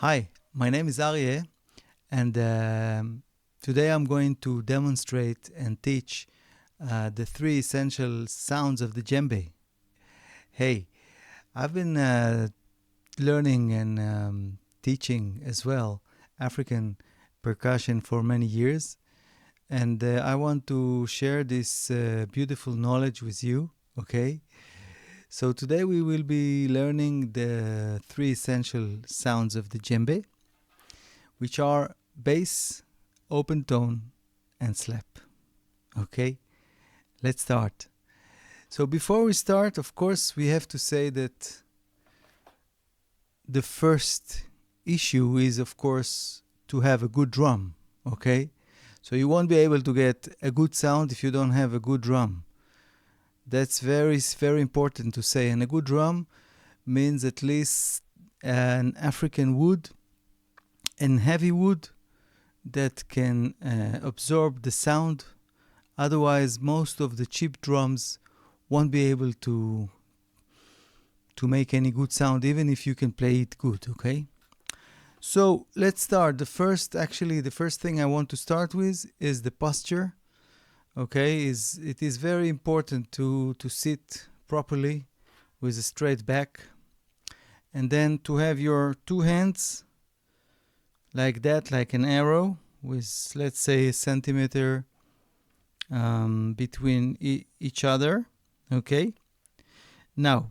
Hi, my name is Arie, and today I'm going to demonstrate and teach the three essential sounds of the djembe. Hey, I've been learning and teaching as well African percussion for many years, and I want to share this beautiful knowledge with you, okay? So today we will be learning the three essential sounds of the djembe, which are bass, open tone, and slap. Okay, let's start. So before we start, of course, we have to say that the first issue is, of course, to have a good drum. Okay, so you won't be able to get a good sound if you don't have a good drum. That's very important to say. And a good drum means at least an African wood and heavy wood that can absorb the sound. Otherwise, most of the cheap drums won't be able to make any good sound, even if you can play it good, okay? So let's start. The first thing I want to start with is the posture. Okay, it is very important to sit properly with a straight back, and then to have your two hands like that, like an arrow, with let's say a centimeter between each other. Okay, now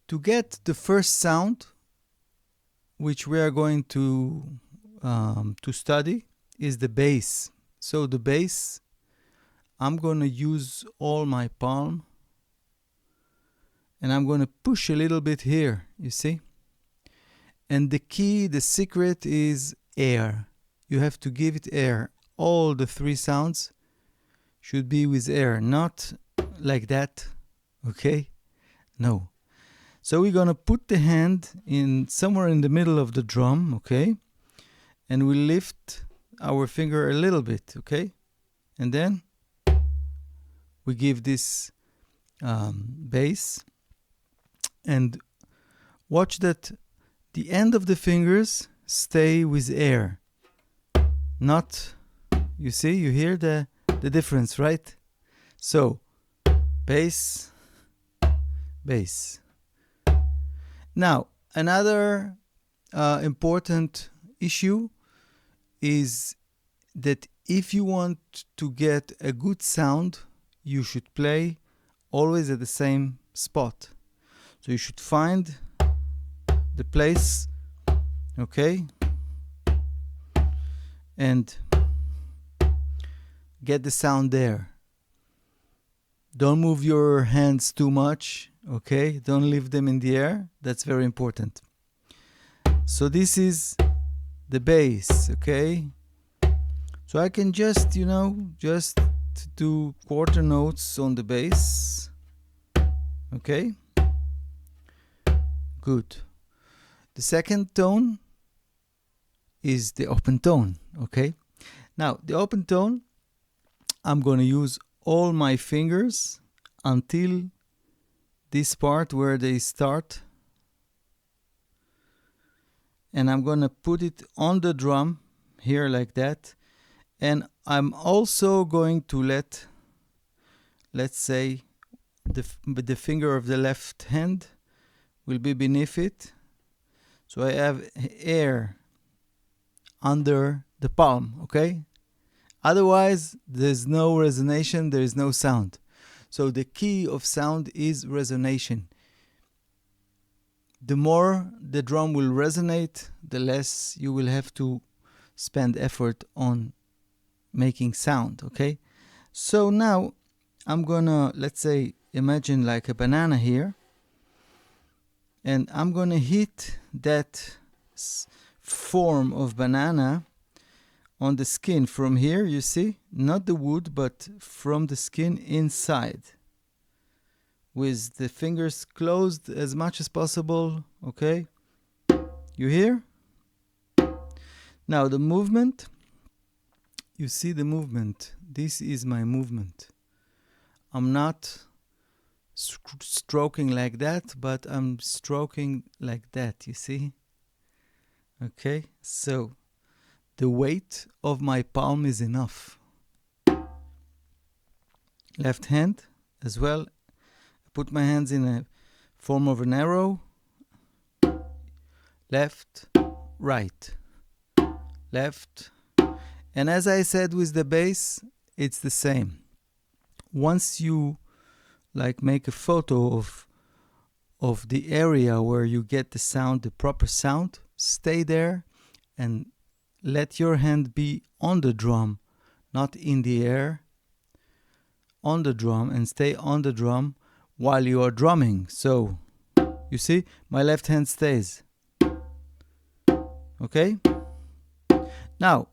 to get the first sound which we are going to study is the bass. So the bass, I'm going to use all my palm and I'm going to push a little bit here, you see? And the key, the secret is air. You have to give it air. All the three sounds should be with air, not like that, okay? No. So we're going to put the hand in somewhere in the middle of the drum, okay? And we lift our finger a little bit, okay? And then we give this bass, and watch that the end of the fingers stay with air. Not, you see, you hear the difference, right? So, bass, bass. Now, another important issue is that if you want to get a good sound, you should play always at the same spot. So you should find the place, okay, and get the sound there. Don't move your hands too much, okay? Don't leave them in the air. That's very important. So this is the bass, okay? So I can just do quarter notes on the bass, okay? Good. The second tone is the open tone, okay? Now, the open tone, I'm going to use all my fingers until this part where they start, and I'm going to put it on the drum here like that. And I'm also going to let's say, the finger of the left hand will be beneath it. So I have air under the palm, okay? Otherwise, there's no resonation, there is no sound. So the key of sound is resonation. The more the drum will resonate, the less you will have to spend effort on making sound, okay? So now I'm gonna, let's say, imagine like a banana here, and I'm gonna hit that form of banana on the skin from here, you see, not the wood, but from the skin inside, with the fingers closed as much as possible, okay? You hear? Now the movement, you see the movement. This is my movement. I'm not stroking like that, but I'm stroking like that, you see? Okay, so the weight of my palm is enough. Left hand as well. Put my hands in a form of an arrow. Left, right, left. And as I said with the bass, it's the same. Once you like make a photo of the area where you get the sound, the proper sound, stay there and let your hand be on the drum, not in the air, on the drum, and stay on the drum while you are drumming. So, you see, my left hand stays. Okay? Now,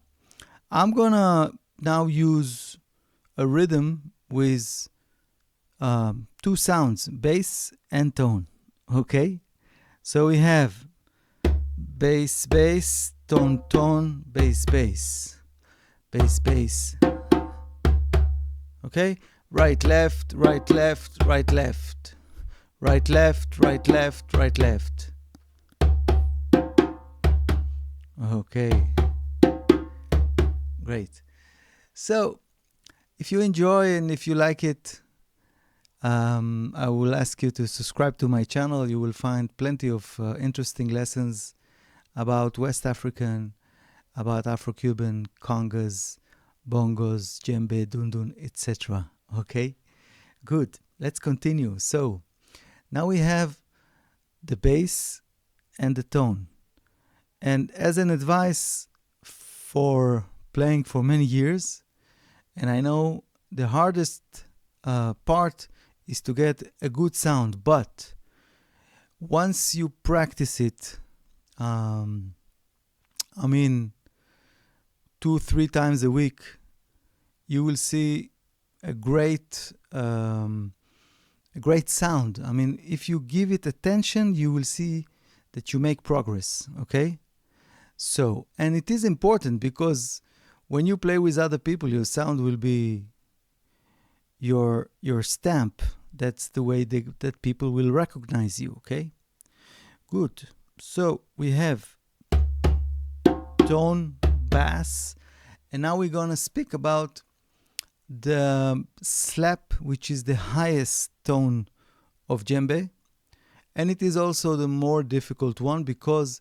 I'm gonna now use a rhythm with two sounds, bass and tone. Okay? So we have bass, bass, tone, tone, bass, bass, bass, bass. Okay? Right, left, right, left, right, left, right, left, right, left, right, left. Okay. Great. So, if you enjoy and if you like it, I will ask you to subscribe to my channel. You will find plenty of interesting lessons about West African, about Afro-Cuban, congas, bongos, djembe, dundun, etc. Okay? Good. Let's continue. So, now we have the bass and the tone. And as an advice for playing for many years, and I know the hardest part is to get a good sound, but once you practice it, I mean 2-3 times a week, you will see a great sound. I mean, if you give it attention, you will see that you make progress. Okay? So, and it is important because when you play with other people, your sound will be your stamp. That's the way that people will recognize you. Okay? Good. So we have tone, bass, and now we're gonna speak about the slap, which is the highest tone of djembe, and it is also the more difficult one because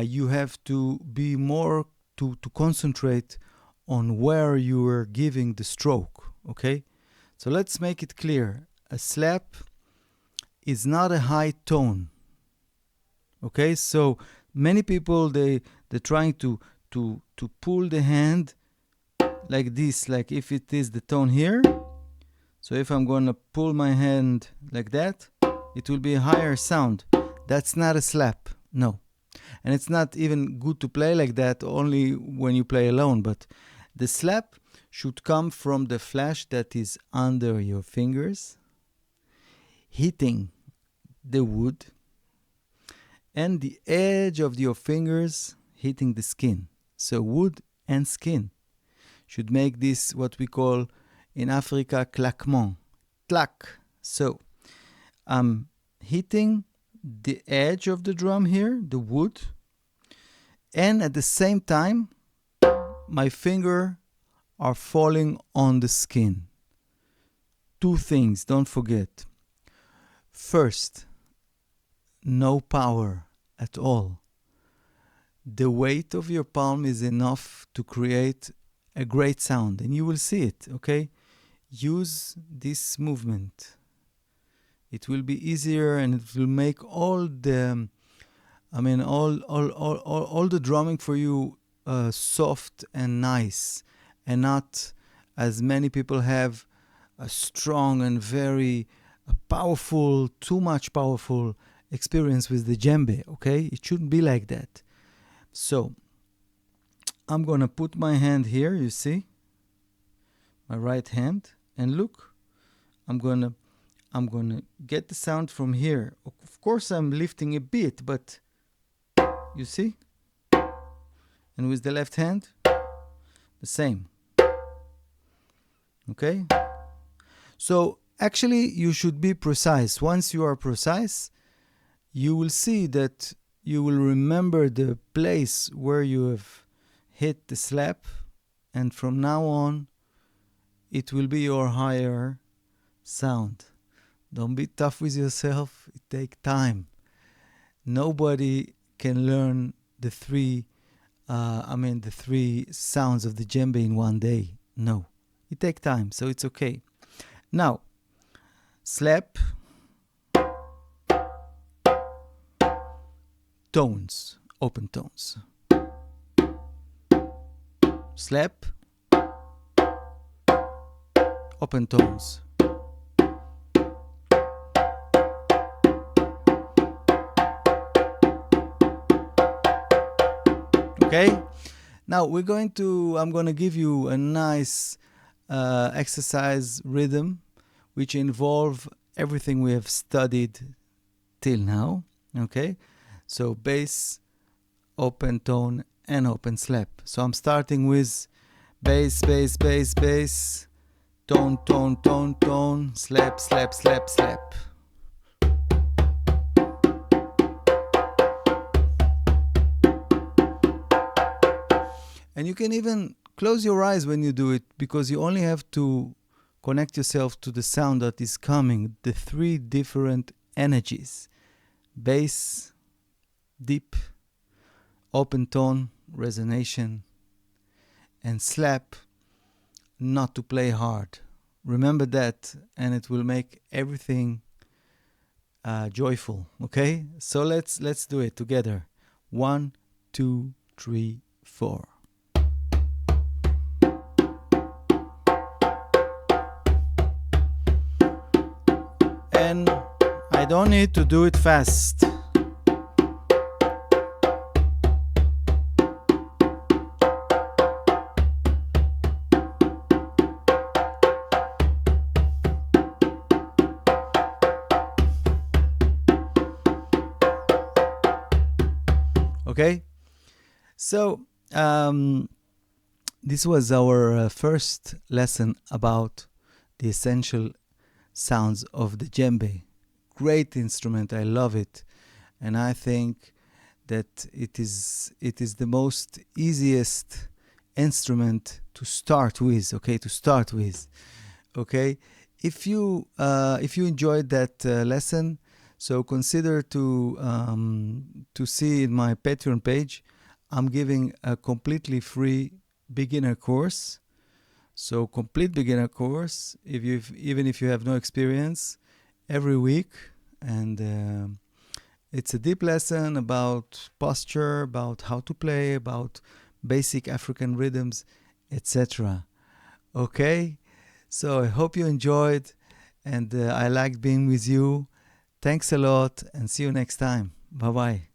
you have to be more to concentrate on where you are giving the stroke. Okay, so let's make it clear. A slap is not a high tone. Okay, so many people they're trying to pull the hand like this, like if it is the tone here. So if I'm gonna pull my hand like that, it will be a higher sound. That's not a slap, no. And it's not even good to play like that only when you play alone, but the slap should come from the flash that is under your fingers, hitting the wood, and the edge of your fingers hitting the skin. So wood and skin should make this what we call in Africa claquement, clac. So I'm hitting the edge of the drum here, the wood, and at the same time my finger are falling on the skin. Two things, don't forget. First, no power at all. The weight of your palm is enough to create a great sound, and you will see it. Okay, use this movement. It will be easier, and it will make all the, all the drumming for you soft and nice, and not as many people have a strong and very powerful, too much powerful experience with the djembe. Okay, it shouldn't be like that. So I'm gonna put my hand here, you see, my right hand, and look, I'm gonna get the sound from here. Of course I'm lifting a bit, but you see, and with the left hand the same. Okay, so Actually, you should be precise. Once you are precise, you will see that you will remember the place where you have hit the slap, and from now on, it will be your higher sound. Don't be tough with yourself. It takes time. Nobody can learn the three sounds of the djembe in one day. No, it takes time, so it's okay. Now, slap, tones, open tones. Slap, open tones. Okay? Now I'm going to give you a nice exercise rhythm which involve everything we have studied till now. Okay? So bass, open tone, and open slap. So I'm starting with bass, bass, bass, bass, tone, tone, tone, tone, slap, slap, slap, slap. And you can even close your eyes when you do it, because you only have to connect yourself to the sound that is coming, the three different energies: bass, deep, open tone, resonation, and slap, not to play hard. Remember that, and it will make everything joyful. Okay? So let's do it together. 1, 2, 3, 4. And I don't need to do it fast. Okay, so this was our first lesson about the essential sounds of the djembe. Great instrument, I love it, and I think that it is the most easiest instrument to start with. Okay, if you enjoyed that lesson, so consider to see in my Patreon page, I'm giving a completely free beginner course. So complete beginner course, even if you have no experience, every week, and it's a deep lesson about posture, about how to play, about basic African rhythms, etc. Okay, so I hope you enjoyed, and I liked being with you. Thanks a lot, and see you next time. Bye bye.